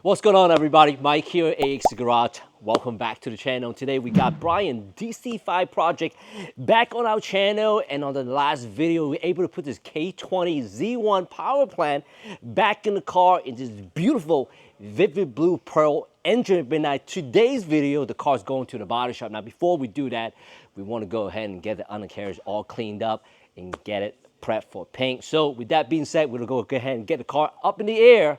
What's going on, everybody? Mike here, AHC Garage. Welcome back to the channel. Today we got Brian DC5 project back on our channel, and on the last video we were able to put this K20 Z1 power plant back in the car in this beautiful vivid blue pearl engine midnight. Today's video, the car's going to the body shop. Now before we do that, we want to go ahead and get the undercarriage all cleaned up and get it prepped for paint. So with that being said, we're gonna go ahead and get the car up in the air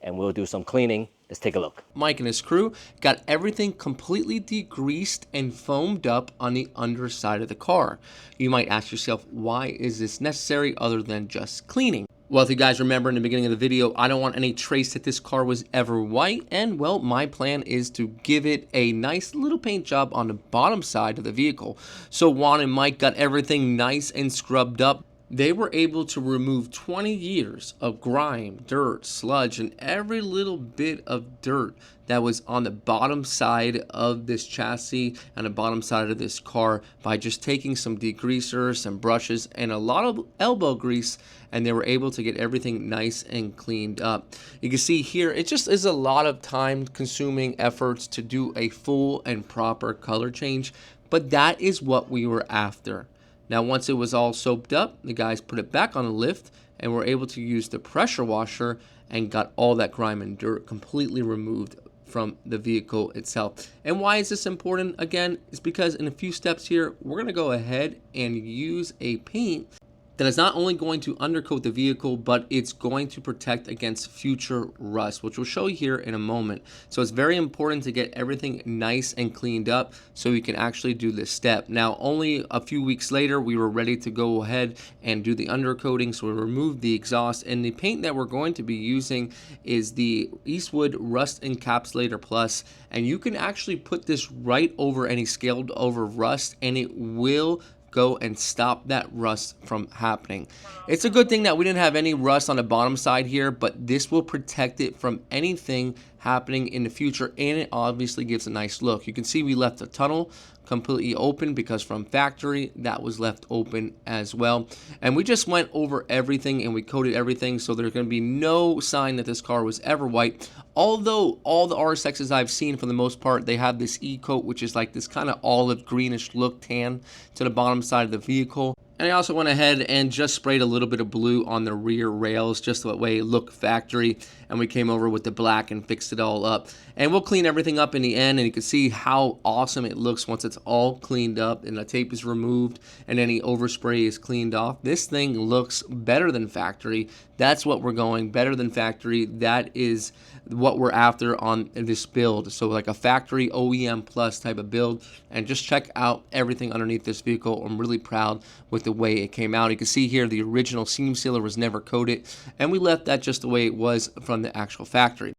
and we'll do some cleaning. Let's take a look. Mike and his crew got everything completely degreased and foamed up on the underside of the car. You might ask yourself, why is this necessary other than just cleaning? Well, if you guys remember in the beginning of the video, I don't want any trace that this car was ever white, and well, my plan is to give it a nice little paint job on the bottom side of the vehicle. So Juan and Mike got everything nice and scrubbed up. They were able to remove 20 years of grime, dirt, sludge, and every little bit of dirt that was on the bottom side of this chassis and the bottom side of this car by just taking some degreaser, some brushes, and a lot of elbow grease, and they were able to get everything nice and cleaned up. You can see here, it just is a lot of time consuming efforts to do a full and proper color change, but that is what we were after. Now, once it was all soaped up, the guys put it back on the lift and were able to use the pressure washer and got all that grime and dirt completely removed from the vehicle itself. And why is this important? Again, it's because in a few steps here, we're going to go ahead and use a paint that is not only going to undercoat the vehicle, but it's going to protect against future rust, which we'll show you here in a moment. So it's very important to get everything nice and cleaned up so we can actually do this step. Now, only a few weeks later, we were ready to go ahead and do the undercoating. So we removed the exhaust, and the paint that we're going to be using is the Eastwood Rust Encapsulator Plus, and you can actually put this right over any scaled over rust, and it will go and stop that rust from happening. It's a good thing that we didn't have any rust on the bottom side here, but this will protect it from anything happening in the future, and it obviously gives a nice look. You can see we left the tunnel completely open because from factory that was left open as well, and we just went over everything and we coated everything, so there's going to be no sign that this car was ever white. Although all the RSXs I've seen, for the most part, they have this e-coat, which is like this kind of olive greenish look tan to the bottom side of the vehicle. And I also went ahead and just sprayed a little bit of blue on the rear rails, just that way it looked factory. And we came over with the black and fixed it all up. And we'll clean everything up in the end, and you can see how awesome it looks once it's all cleaned up and the tape is removed and any overspray is cleaned off. This thing looks better than factory. That's what we're going, better than factory. That is what we're after on this build. So like a factory OEM plus type of build, and just check out everything underneath this vehicle. I'm really proud with the way it came out. You can see here the original seam sealer was never coated, and we left that just the way it was from the actual factory.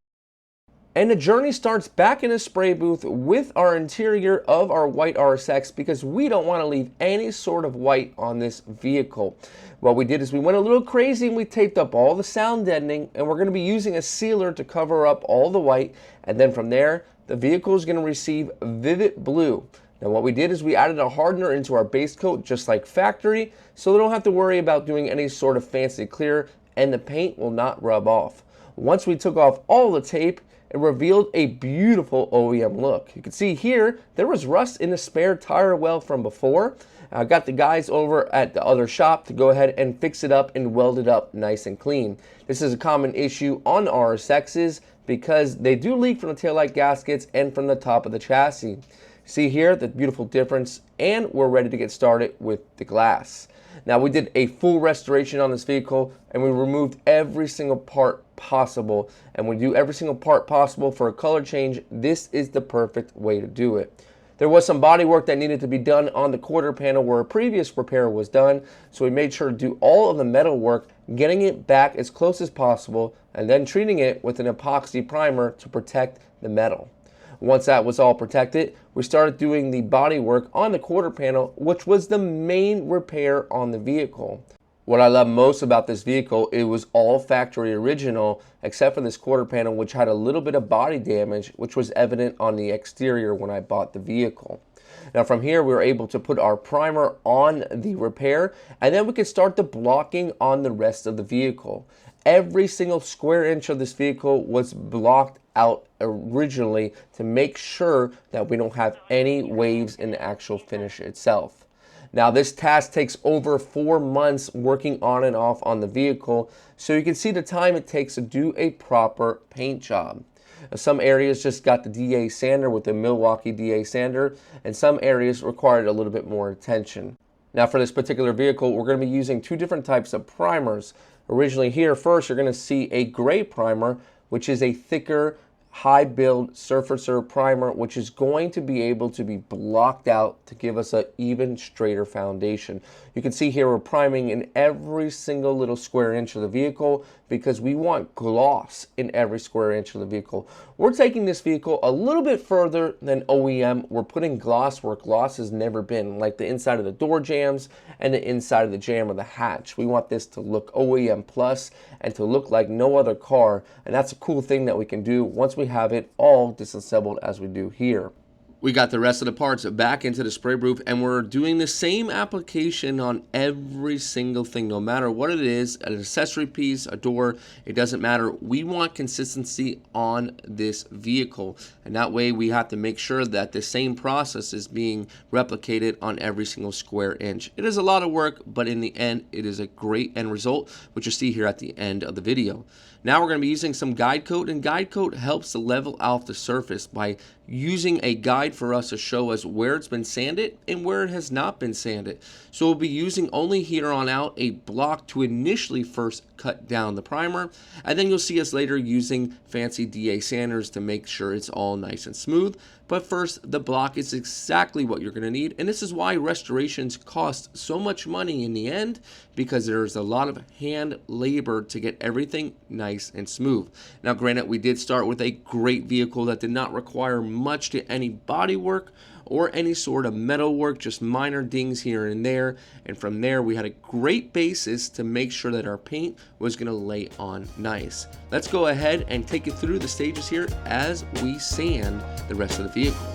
And the journey starts back in the spray booth with our interior of our white RSX, because we don't want to leave any sort of white on this vehicle. What we did is we went a little crazy and we taped up all the sound deadening, and we're going to be using a sealer to cover up all the white, and then from there the vehicle is going to receive vivid blue. Now what we did is we added a hardener into our base coat just like factory, so we don't have to worry about doing any sort of fancy clear, and the paint will not rub off. Once we took off all the tape, it revealed a beautiful OEM look. You can see here, there was rust in the spare tire well from before. I got the guys over at the other shop to go ahead and fix it up and weld it up nice and clean. This is a common issue on RSXs because they do leak from the taillight gaskets and from the top of the chassis. See here the beautiful difference, and we're ready to get started with the glass. Now we did a full restoration on this vehicle, and we removed every single part possible, and when you do every single part possible for a color change, this is the perfect way to do it. There was some body work that needed to be done on the quarter panel where a previous repair was done, so we made sure to do all of the metal work, getting it back as close as possible, and then treating it with an epoxy primer to protect the metal. Once that was all protected, we started doing the body work on the quarter panel, which was the main repair on the vehicle. What I love most about this vehicle, it was all factory original, except for this quarter panel, which had a little bit of body damage, which was evident on the exterior when I bought the vehicle. Now from here, we were able to put our primer on the repair, and then we could start the blocking on the rest of the vehicle. Every single square inch of this vehicle was blocked out originally to make sure that we don't have any waves in the actual finish itself. Now this task takes over 4 months working on and off on the vehicle, so you can see the time it takes to do a proper paint job. Some areas just got the DA sander with the Milwaukee DA sander, and some areas required a little bit more attention. Now for this particular vehicle, we're going to be using 2 different types of primers. Originally here, first you're going to see a gray primer, which is a thicker, high build surfacer primer, which is going to be able to be blocked out to give us an even straighter foundation. You can see here we're priming in every single little square inch of the vehicle because we want gloss in every square inch of the vehicle. We're taking this vehicle a little bit further than OEM. We're putting gloss where gloss has never been, like the inside of the door jambs and the inside of the jamb of the hatch. We want this to look OEM plus and to look like no other car, and that's a cool thing that we can do once we have it all disassembled as we do here. We got the rest of the parts back into the spray proof, and we're doing the same application on every single thing, no matter what it is, an accessory piece, a door, it doesn't matter. We want consistency on this vehicle, and that way we have to make sure that the same process is being replicated on every single square inch. It is a lot of work, but in the end, it is a great end result, which you'll see here at the end of the video. Now we're going to be using some guide coat, and guide coat helps to level out the surface by using a guide for us to show us where it's been sanded and where it has not been sanded. So we'll be using only here on out a block to initially first cut down the primer, and then you'll see us later using fancy DA sanders to make sure it's all nice and smooth. But first, the block is exactly what you're going to need, and this is why restorations cost so much money in the end, because there's a lot of hand labor to get everything nice and smooth. Now granted, we did start with a great vehicle that did not require much to any body work or any sort of metal work, just minor dings here and there, and from there we had a great basis to make sure that our paint was going to lay on nice. Let's go ahead and take it through the stages here as we sand the rest of the vehicle.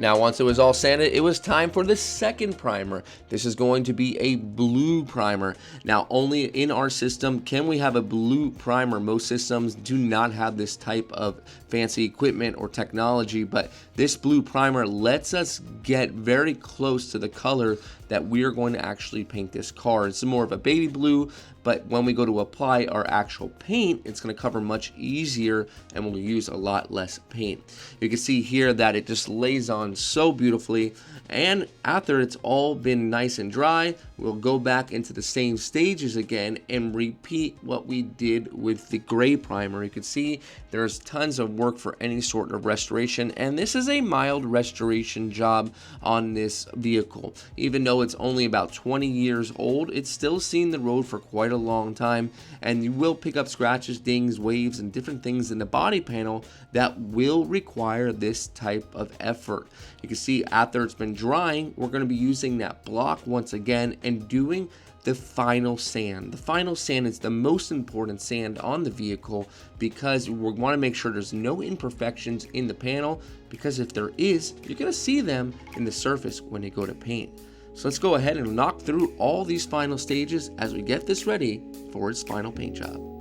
Now once it was all sanded, it was time for the second primer. This is going to be a blue primer. Now only in our system can we have a blue primer. Most systems do not have this type of fancy equipment or technology, but this blue primer lets us get very close to the color that we are going to actually paint this car. It's more of a baby blue, but when we go to apply our actual paint, it's going to cover much easier and we'll use a lot less paint. You can see here that it just lays on so beautifully, and after it's all been nice and dry, we'll go back into the same stages again and repeat what we did with the gray primer. You can see there's tons of work for any sort of restoration, and this is a mild restoration job on this vehicle. Even though it's only about 20 years old, it's still seen the road for quite a long time, and you will pick up scratches, dings, waves, and different things in the body panel that will require this type of effort. You can see after it's been drying, we're going to be using that block once again and doing the final sand. The final sand is the most important sand on the vehicle because we want to make sure there's no imperfections in the panel, because if there is, you're going to see them in the surface when you go to paint. So let's go ahead and knock through all these final stages as we get this ready for its final paint job.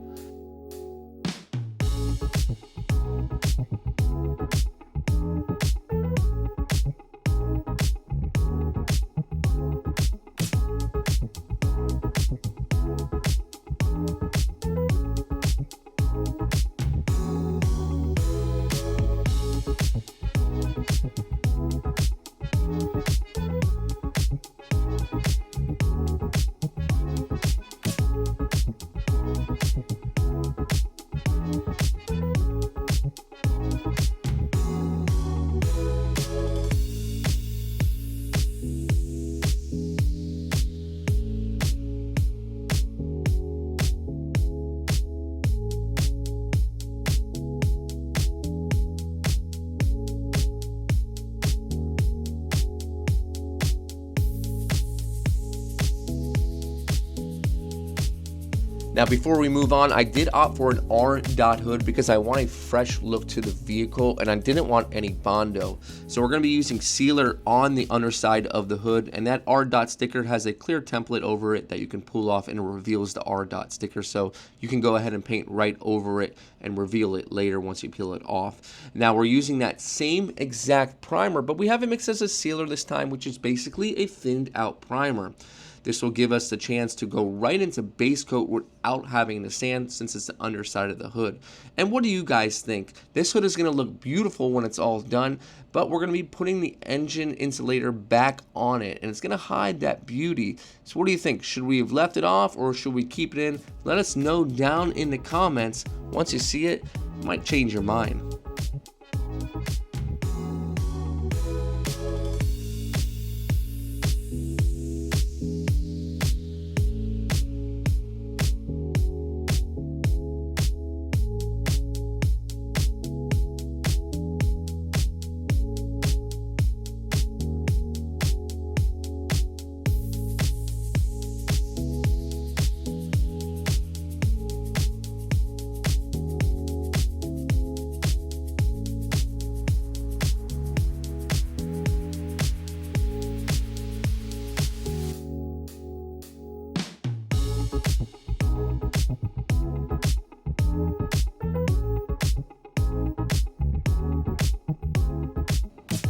Now, before we move on, I did opt for an R dot hood because I want a fresh look to the vehicle and I didn't want any Bondo. So we're going to be using sealer on the underside of the hood, and that R dot sticker has a clear template over it that you can pull off and it reveals the R dot sticker. So you can go ahead and paint right over it and reveal it later once you peel it off. Now we're using that same exact primer, but we have it mixed as a sealer this time, which is basically a thinned out primer. This will give us the chance to go right into base coat without having to sand, since it's the underside of the hood. And what do you guys think? This hood is going to look beautiful when it's all done, but we're going to be putting the engine insulator back on it, and it's going to hide that beauty. So what do you think? Should we have left it off or should we keep it in? Let us know down in the comments. Once you see it, it might change your mind.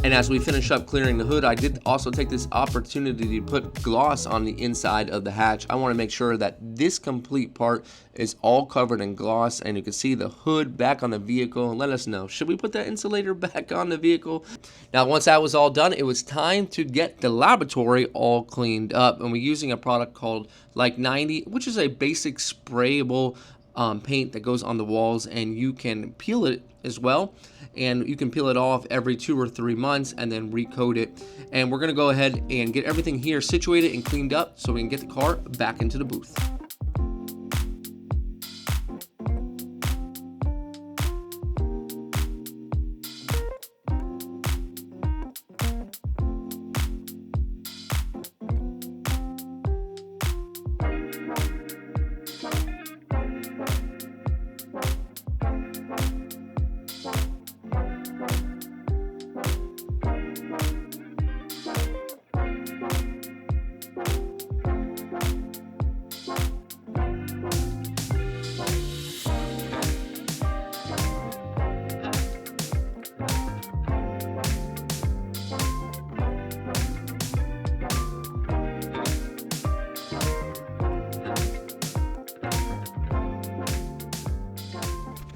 And as we finish up clearing the hood, I did also take this opportunity to put gloss on the inside of the hatch. I want to make sure that this complete part is all covered in gloss, and you can see the hood back on the vehicle. And let us know, should we put that insulator back on the vehicle? Now, once that was all done, it was time to get the laboratory all cleaned up, and we're using a product called Like 90, which is a basic sprayable paint that goes on the walls, and you can peel it as well, and you can peel it off every 2 or 3 months and then recoat it. And we're going to go ahead and get everything here situated and cleaned up so we can get the car back into the booth.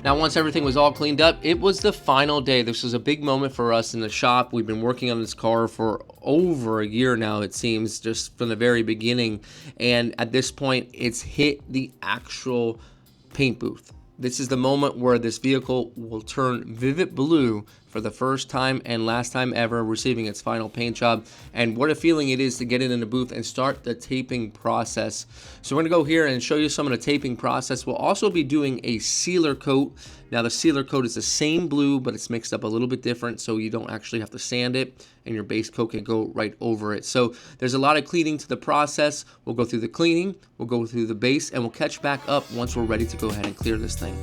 Now, once everything was all cleaned up, it was the final day. This was a big moment for us in the shop. We've been working on this car for over a year now, it seems, just from the very beginning. And at this point, it's hit the actual paint booth. This is the moment where this vehicle will turn vivid blue for the first time and last time ever, receiving its final paint job. And what a feeling it is to get it in the booth and start the taping process. So we're gonna go here and show you some of the taping process. We'll also be doing a sealer coat. Now, the sealer coat is the same blue, but it's mixed up a little bit different, so you don't actually have to sand it, and your base coat can go right over it. So there's a lot of cleaning to the process. We'll go through the cleaning, we'll go through the base, and we'll catch back up once we're ready to go ahead and clear this thing.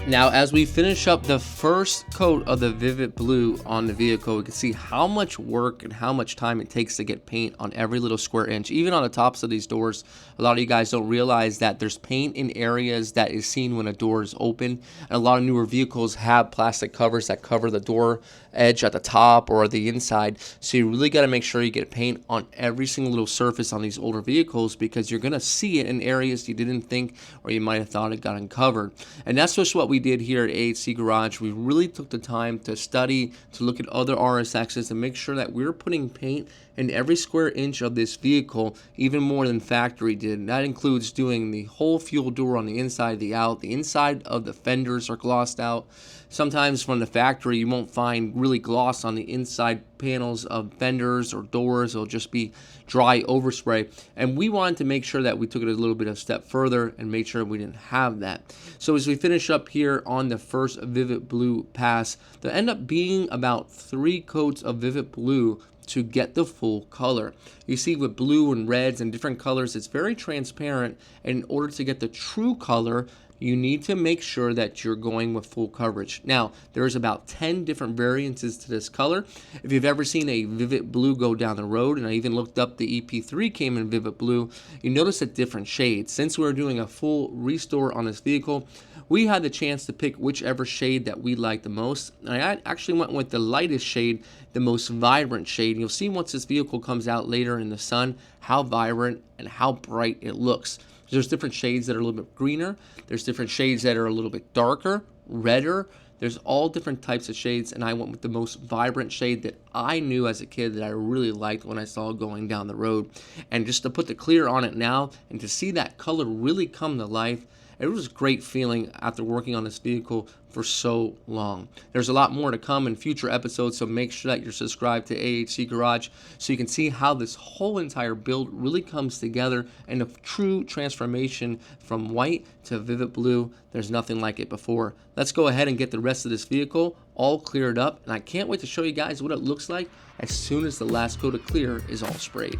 Now, as we finish up the first coat of the Vivid Blue on the vehicle, we can see how much work and how much time it takes to get paint on every little square inch, even on the tops of these doors. A lot of you guys don't realize that there's paint in areas that is seen when a door is open. And a lot of newer vehicles have plastic covers that cover the door edge at the top or the inside. So you really got to make sure you get paint on every single little surface on these older vehicles, because you're going to see it in areas you didn't think or you might have thought it got uncovered. And that's just what we did here at AHC Garage. We really took the time to study, to look at other RSXs and make sure that we're putting paint in every square inch of this vehicle, even more than factory did. And that includes doing the whole fuel door on the inside, the out. The inside of the fenders are glossed out. Sometimes from the factory you won't find really gloss on the inside panels of fenders or doors. It'll just be dry overspray. And we wanted to make sure that we took it a little bit of step further and made sure we didn't have that. So as we finish up here on the first Vivid Blue pass, there end up being about 3 coats of Vivid Blue to get the full color. You see, with blue and reds and different colors, it's very transparent. And in order to get the true color, you need to make sure that you're going with full coverage. Now, there's about 10 different variances to this color. If you've ever seen a Vivid Blue go down the road, and I even looked up the EP3 came in Vivid Blue, you notice a different shade. Since we're doing a full restore on this vehicle, we had the chance to pick whichever shade that we liked the most. And I actually went with the lightest shade, the most vibrant shade. You'll see once this vehicle comes out later in the sun, how vibrant and how bright it looks. There's different shades that are a little bit greener. There's different shades that are a little bit darker, redder. There's all different types of shades, and I went with the most vibrant shade that I knew as a kid that I really liked when I saw it going down the road. And just to put the clear on it now and to see that color really come to life, it was a great feeling after working on this vehicle for so long. There's a lot more to come in future episodes, so make sure that you're subscribed to AHC Garage so you can see how this whole entire build really comes together and a true transformation from white to Vivid Blue. There's nothing like it before. Let's go ahead and get the rest of this vehicle all cleared up, and I can't wait to show you guys what it looks like as soon as the last coat of clear is all sprayed.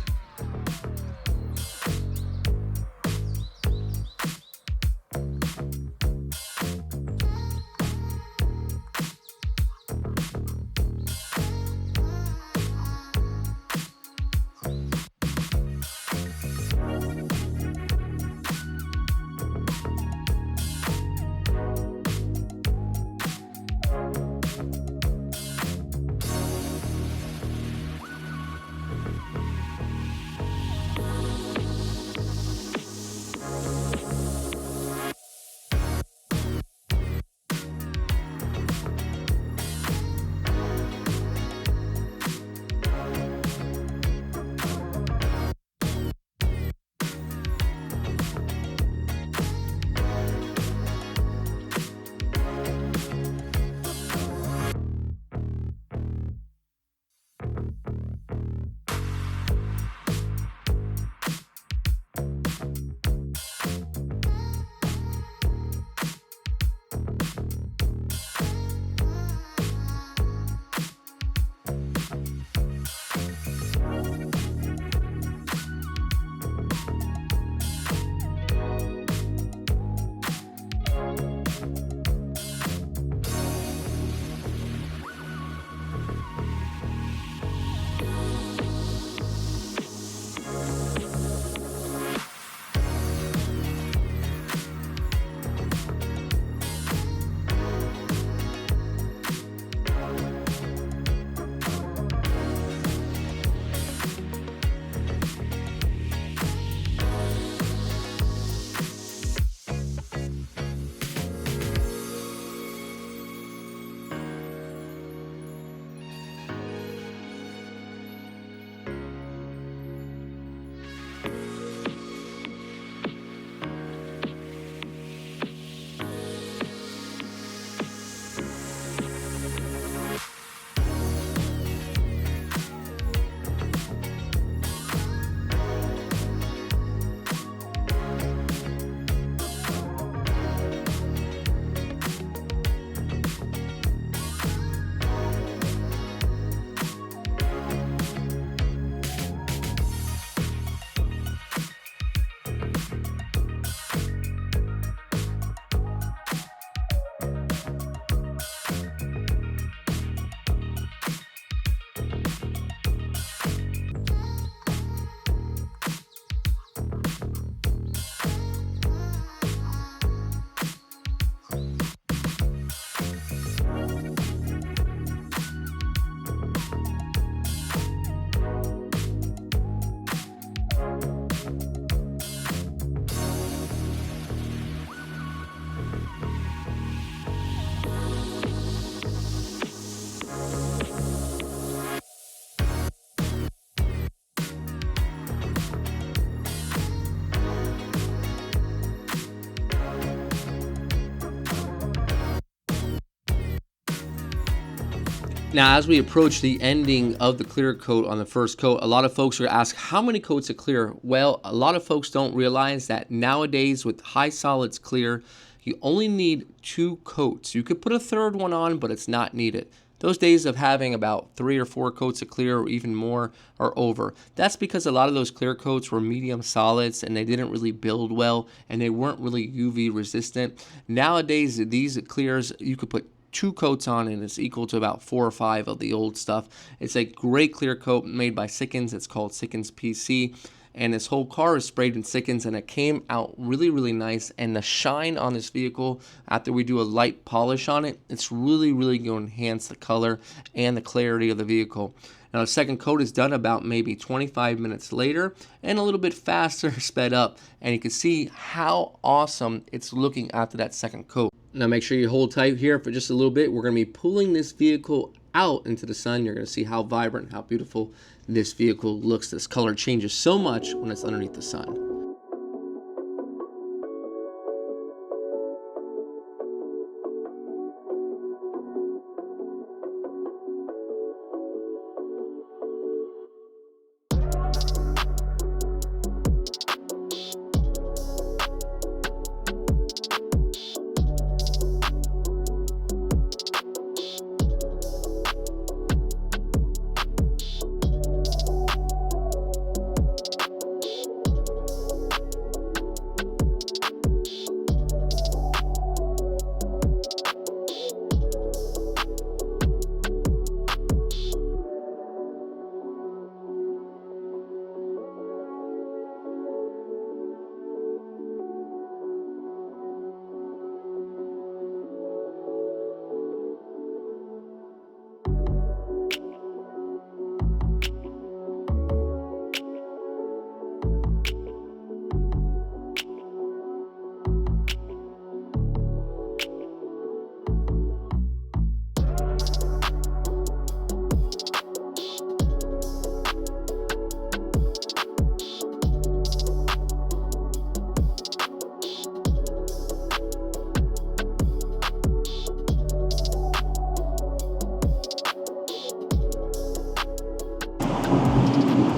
Now, as we approach the ending of the clear coat on the first coat, a lot of folks are asked how many coats of clear. Well, a lot of folks don't realize that nowadays with high solids clear, you only need 2 coats. You could put a third one on, but it's not needed. Those days of having about 3 or 4 coats of clear or even more are over. That's because a lot of those clear coats were medium solids and they didn't really build well and they weren't really UV resistant. Nowadays, these clears, you could put 2 coats on and it's equal to about 4 or 5 of the old stuff. It's a great clear coat made by Sikkens. It's called Sikkens PC. And this whole car is sprayed in Sikkens and it came out really, really nice. And the shine on this vehicle, after we do a light polish on it, it's really, really going to enhance the color and the clarity of the vehicle. Now, the second coat is done about maybe 25 minutes later and a little bit faster sped up. And you can see how awesome it's looking after that second coat. Now, make sure you hold tight here for just a little bit. We're going to be pulling this vehicle out into the sun. You're going to see how vibrant, how beautiful this vehicle looks. This color changes so much when it's underneath the sun.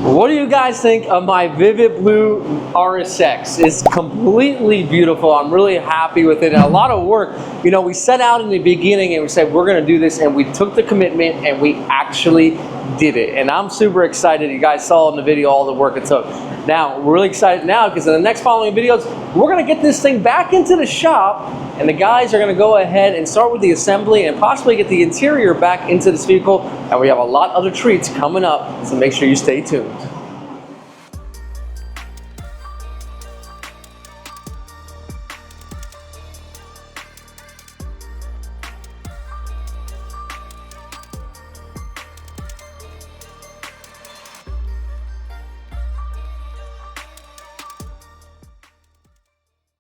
What do you guys think of my Vivid Blue RSX? It's completely beautiful. I'm really happy with it. And a lot of work. You know, we set out in the beginning and we said we're going to do this, and we took the commitment and we actually did it. And I'm super excited. You guys saw in the video all the work it took. Now, we're really excited now because in the next following videos, we're going to get this thing back into the shop, and the guys are going to go ahead and start with the assembly and possibly get the interior back into this vehicle. And we have a lot of other treats coming up, so make sure you stay tuned.